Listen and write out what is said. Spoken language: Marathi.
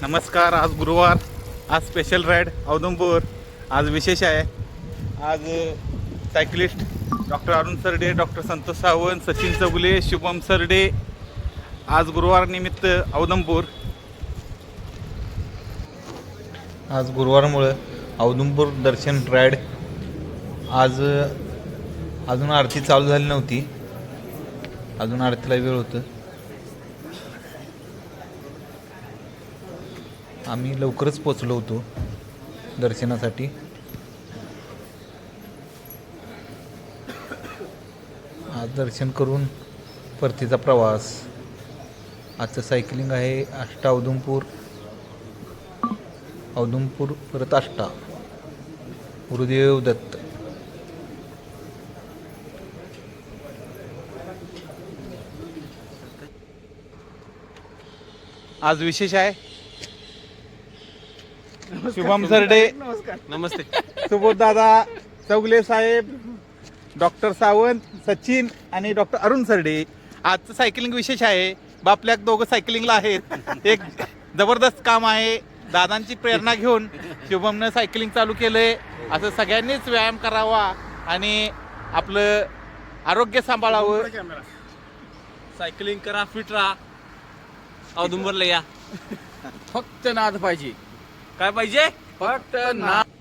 नमस्कार. आज गुरुवार, आज स्पेशल राईड औदुंबूर. आज विशेष आहे. आज सायकलिस्ट डॉक्टर अरुण सरडे, डॉक्टर संतोष सावंत, सचिन चौगुले, शुभम सरडे. आज गुरुवार निमित्त औदुंबूर. आज गुरुवारमुळे औदुंबूर दर्शन राईड. आज अजून आरती चालू झाली नव्हती, अजून आरतीला वेळ होतं. आम्ही लवकरच पोचलो होतो दर्शनासाठी. आज दर्शन करून परतीचा प्रवास. आजचं सायकलिंग आहे आष्टा औदुंबूर, औदुंबूर परत आष्टा. गुरुदेव दत्त. आज विशेष आहे. शुभम सरडे, नमस्ते. सुबोध दादा, चौगले साहेब, डॉक्टर सावंत, सचिन आणि डॉक्टर अरुण सरडे. आजचं सायकलिंग विशेष आहे. बापल्याक दोघं सायकलिंगला आहेत. एक जबरदस्त काम आहे. दादांची प्रेरणा घेऊन शुभमनं सायकलिंग चालू केलंय. असं सगळ्यांनीच व्यायाम करावा आणि आपलं आरोग्य सांभाळावं. सायकलिंग करा, फिट राहा. औदुंबरला या. फक्त नाद पाहिजे. काय पाहिजे? फक्त नाद.